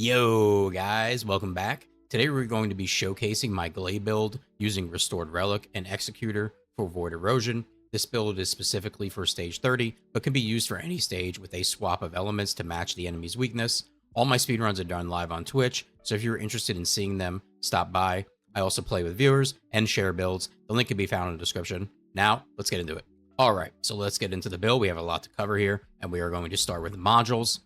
Yo guys, welcome back. Today we're going to be showcasing my Gley build using Restored Relic and Executor for Void Erosion. This build is specifically for stage 30, but can be used for any stage with a swap of elements to match the enemy's weakness. All my speedruns are done live on Twitch, so if you're interested in seeing them, stop by. I also play with viewers and share builds. The link can be found in the description. Now, let's get into it. Alright, so let's get into the build. We have a lot to cover here, and we are going to start with modules.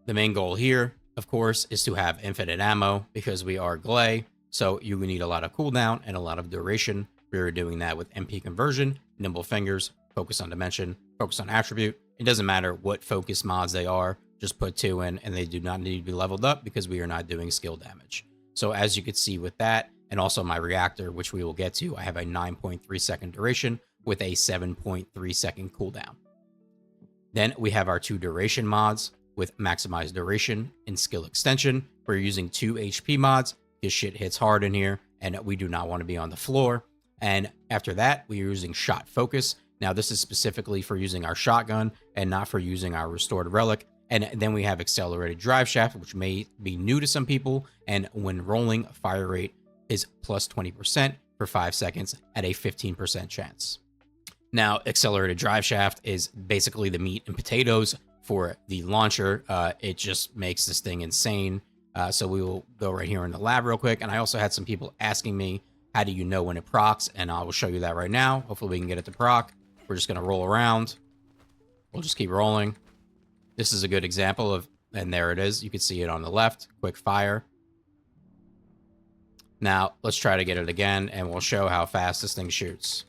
The main goal here, of course, is to have infinite ammo because we are Gley, so you need a lot of cooldown and a lot of duration. We are doing that with MP conversion, nimble fingers, focus on dimension, focus on attribute. It doesn't matter what focus mods they are, just put 2 in and they do not need to be leveled up because we are not doing skill damage. So as you can see with that, and also my reactor, which we will get to, I have a 9.3 second duration with a 7.3 second cooldown. Then we have our 2 duration mods with maximized duration and skill extension. We're using 2 HP mods. This shit hits hard in here, and we do not want to be on the floor. And after that, we are using shot focus. Now, this is specifically for using our shotgun and not for using our restored relic. And then we have accelerated drive shaft, which may be new to some people. And when rolling, fire rate is plus 20% for 5 seconds at a 15% chance. Now, accelerated drive shaft is basically the meat and potatoes for the launcher. It just makes this thing insane. So we will go right here in the lab real quick. And I also had some people asking me, how do you know when it procs? And I will show you that right now. Hopefully we can get it to proc. We're just going to roll around. We'll just keep rolling. This is a good example of, and there it is. You can see it on the left, quick fire. Now let's try to get it again and we'll show how fast this thing shoots.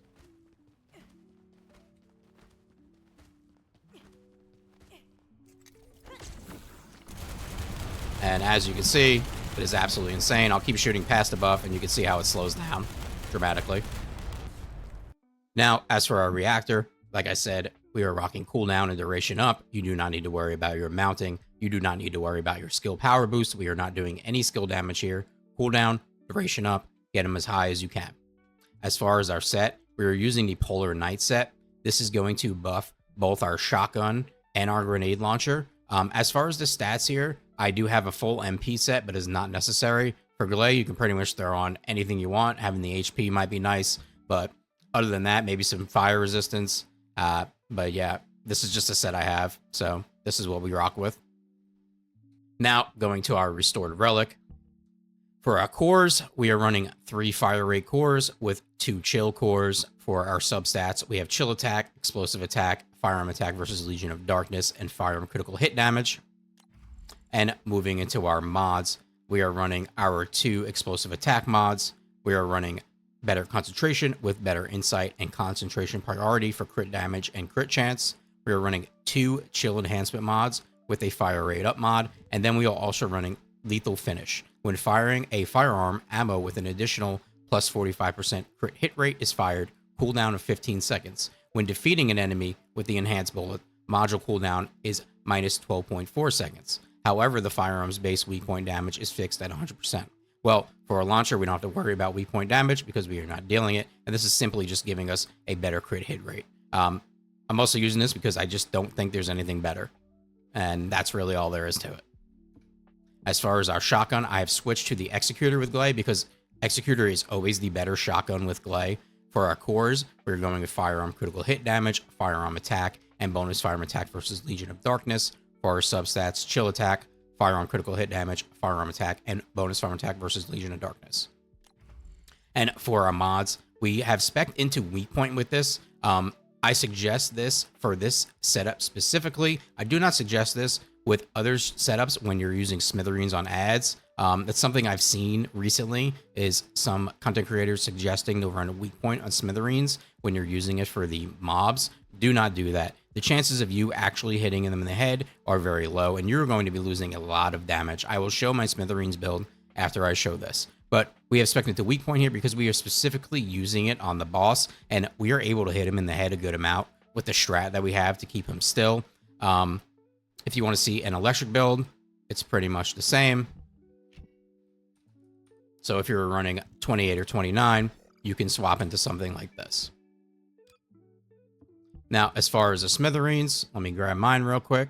And as you can see, it is absolutely insane. I'll keep shooting past the buff, and you can see how it slows down dramatically. Now, as for our reactor, like I said, we are rocking cooldown and duration up. You do not need to worry about your mounting. You do not need to worry about your skill power boost. We are not doing any skill damage here. Cooldown, duration up, get them as high as you can. As far as our set, we are using the Polar Knight set. This is going to buff both our shotgun and our grenade launcher. As far as the stats here, I do have a full MP set, but it's not necessary. For Gley, you can pretty much throw on anything you want. Having the HP might be nice, but other than that, maybe some fire resistance. But yeah, this is just a set I have, so this is what we rock with. Now, going to our Restored Relic. For our cores, we are running 3 fire rate cores with 2 chill cores. For our substats, we have chill attack, explosive attack, firearm attack versus Legion of Darkness, and firearm critical hit damage. And moving into our mods, we are running our 2 explosive attack mods. We are running better concentration with better insight and concentration priority for crit damage and crit chance. We are running 2 chill enhancement mods with a fire rate up mod. And then we are also running lethal finish. When firing a firearm, ammo with an additional plus 45% crit hit rate is fired, cooldown of 15 seconds. When defeating an enemy with the enhanced bullet, module cooldown is minus 12.4 seconds. However, the firearm's base weak point damage is fixed at 100%. Well, for a launcher, we don't have to worry about weak point damage because we are not dealing it, and this is simply just giving us a better crit hit rate. I'm also using this because I just don't think there's anything better, and that's really all there is to it. As far as our shotgun, I have switched to the Executor with Gley because Executor is always the better shotgun with Gley. For our cores, we're going with firearm critical hit damage, firearm attack, and bonus firearm attack versus Legion of Darkness. For our substats, chill attack, firearm critical hit damage, firearm attack, and bonus firearm attack versus Legion of Darkness. And for our mods, we have spec'd into weak point with this. I suggest this for this setup specifically. I do not suggest this with other setups when you're using smithereens on ads. That's something I've seen recently is some content creators suggesting to run a weak point on smithereens when you're using it for the mobs. Do not do that. The chances of you actually hitting them in the head are very low, and you're going to be losing a lot of damage. I will show my smithereens build after I show this. But we have spec'd into weak point here because we are specifically using it on the boss, and we are able to hit him in the head a good amount with the strat that we have to keep him still. If you want to see an electric build, it's pretty much the same. So if you're running 28 or 29, you can swap into something like this. Now, as far as the smithereens, let me grab mine real quick.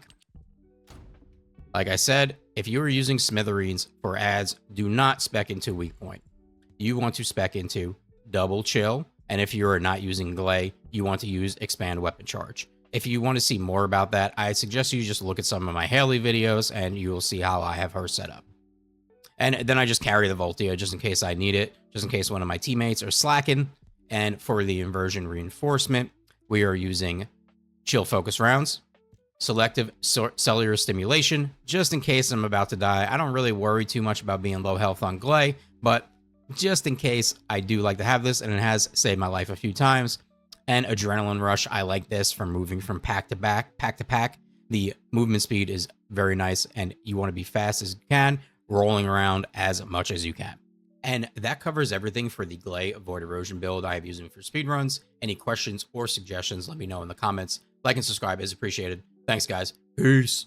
Like I said, if you are using Smithereens for ads, do not spec into Weak Point. You want to spec into Double Chill, and if you are not using Gley, you want to use Expand Weapon Charge. If you want to see more about that, I suggest you just look at some of my Haley videos and you will see how I have her set up. And then I just carry the Voltia just in case I need it, just in case one of my teammates are slacking. And for the inversion reinforcement, we are using Chill Focus Rounds, Selective Cellular Stimulation, just in case I'm about to die. I don't really worry too much about being low health on Gley, but just in case, I do like to have this, and it has saved my life a few times. And Adrenaline Rush, I like this for moving from pack to pack. The movement speed is very nice, and you want to be fast as you can, rolling around as much as you can. And that covers everything for the Gley Avoid Erosion build I have using for speedruns. Any questions or suggestions, let me know in the comments. Like and subscribe is appreciated. Thanks, guys. Peace.